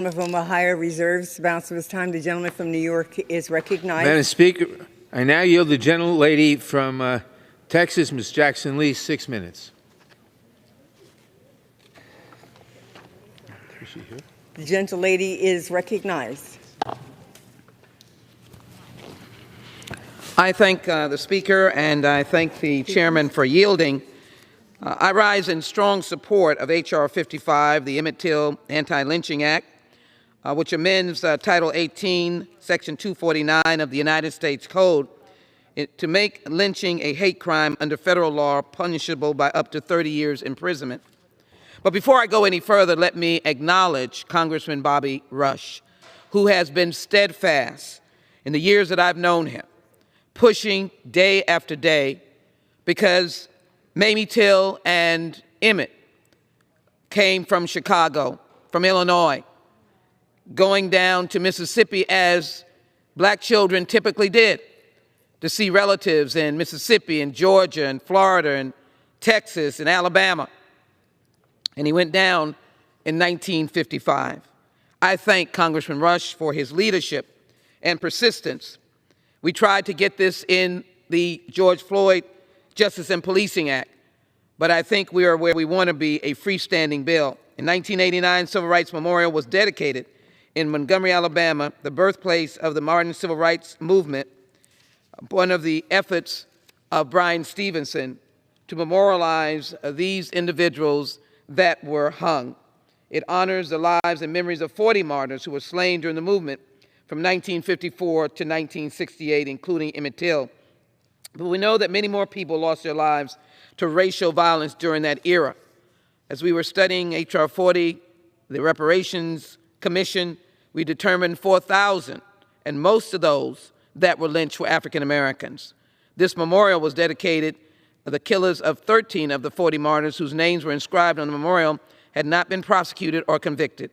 From Ohio reserves the balance of his time. The gentleman from New York is recognized. Madam Speaker, I now yield the gentlelady from Texas, Ms. Jackson Lee, 6 minutes. Is she here? The gentlelady is recognized. I thank the Speaker and I thank the Chairman for yielding. I rise in strong support of H.R. 55, the Emmett Till Anti-Lynching Act, which amends Title 18, Section 249 of the United States Code to make lynching a hate crime under federal law punishable by up to 30 years imprisonment. But before I go any further, let me acknowledge Congressman Bobby Rush, who has been steadfast in the years that I've known him, pushing day after day, because Mamie Till and Emmett came from Chicago, from Illinois, going down to Mississippi as black children typically did, to see relatives in Mississippi and Georgia and Florida and Texas and Alabama. And he went down in 1955. I thank Congressman Rush for his leadership and persistence. We tried to get this in the George Floyd Justice and Policing Act, but I think we are where we want to be, a freestanding bill. In 1989, Civil Rights Memorial was dedicated in Montgomery, Alabama, the birthplace of the modern civil rights movement, one of the efforts of Bryan Stevenson to memorialize these individuals that were hung. It honors the lives and memories of 40 martyrs who were slain during the movement from 1954 to 1968, including Emmett Till. But we know that many more people lost their lives to racial violence during that era. As we were studying H.R. 40, the Reparations Commission, we determined 4,000, and most of those that were lynched were African Americans. This memorial was dedicated to the killers of 13 of the 40 martyrs whose names were inscribed on the memorial had not been prosecuted or convicted.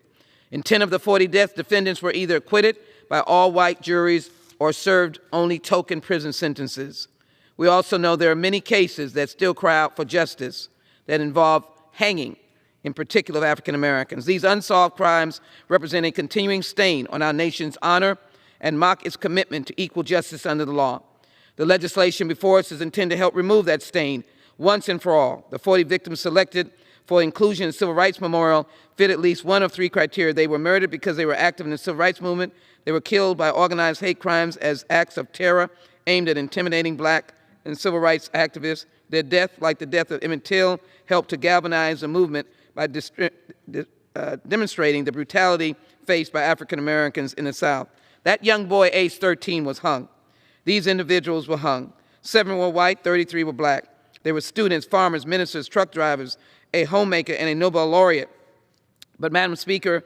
In 10 of the 40 death, defendants were either acquitted by all-white juries or served only token prison sentences. We also know there are many cases that still cry out for justice that involve hanging, in particular of African Americans. These unsolved crimes represent a continuing stain on our nation's honor and mock its commitment to equal justice under the law. The legislation before us is intended to help remove that stain once and for all. The 40 victims selected for inclusion in the Civil Rights Memorial fit at least one of three criteria. They were murdered because they were active in the Civil Rights Movement. They were killed by organized hate crimes as acts of terror aimed at intimidating black and civil rights activists. Their death, like the death of Emmett Till, helped to galvanize the movement by demonstrating the brutality faced by African Americans in the South. That young boy, aged 13, was hung. These individuals were hung. 7 were white, 33 were black. They were students, farmers, ministers, truck drivers, a homemaker, and a Nobel laureate. But, Madam Speaker,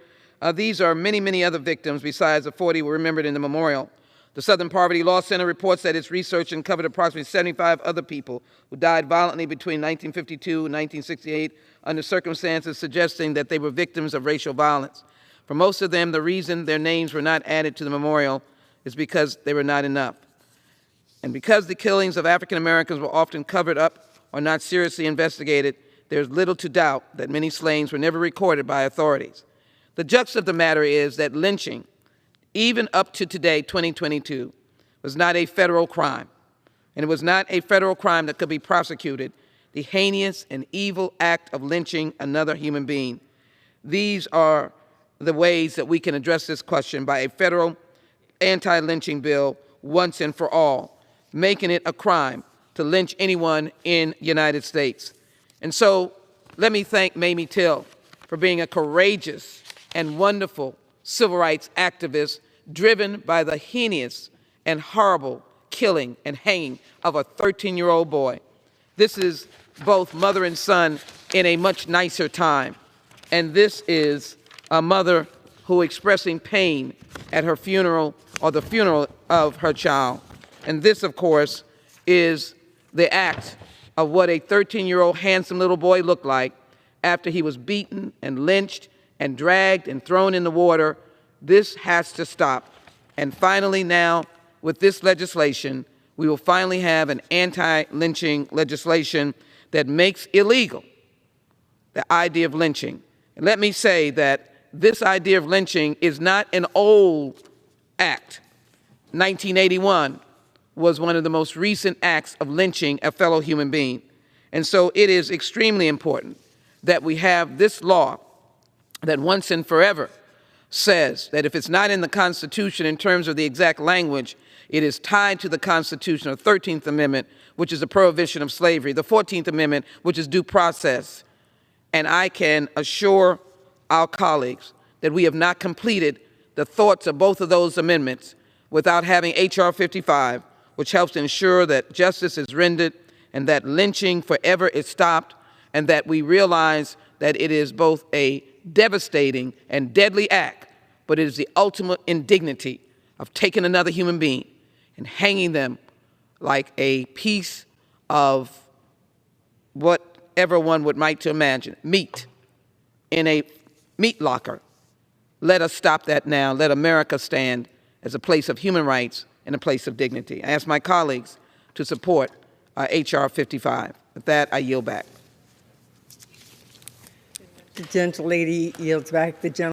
these are many, many other victims besides the 40 were remembered in the memorial. The Southern Poverty Law Center reports that its research uncovered approximately 75 other people who died violently between 1952 and 1968 under circumstances suggesting that they were victims of racial violence. For most of them, the reason their names were not added to the memorial is because they were not enough. And because the killings of African Americans were often covered up or not seriously investigated, there's little to doubt that many slayings were never recorded by authorities. The gist of the matter is that lynching, even up to today, 2022, was not a federal crime. And it was not a federal crime that could be prosecuted, the heinous and evil act of lynching another human being. These are the ways that we can address this question by a federal anti-lynching bill once and for all, making it a crime to lynch anyone in the United States. And so let me thank Mamie Till for being a courageous and wonderful civil rights activist driven by the heinous and horrible killing and hanging of a 13-year-old boy. This is both mother and son in a much nicer time. And this is a mother who expressing pain at her funeral or the funeral of her child. And this, of course, is the act of what a 13-year-old handsome little boy looked like after he was beaten and lynched and dragged and thrown in the water. This has to stop. And finally now, with this legislation, we will finally have an anti-lynching legislation that makes illegal the idea of lynching. And let me say that this idea of lynching is not an old act. 1981 was one of the most recent acts of lynching a fellow human being. And so it is extremely important that we have this law that once and forever says that if it's not in the Constitution in terms of the exact language, it is tied to the Constitution, the 13th Amendment, which is a prohibition of slavery, the 14th Amendment, which is due process. And I can assure our colleagues that we have not completed the thoughts of both of those amendments without having H.R. 55, which helps to ensure that justice is rendered and that lynching forever is stopped, and that we realize that it is both a devastating and deadly act, but it is the ultimate indignity of taking another human being and hanging them like a piece of whatever one would like to imagine, meat in a meat locker. Let us stop that now. Let America stand as a place of human rights and a place of dignity. I ask my colleagues to support H.R. 55. With that, I yield back. The gentlelady yields back. The gentleman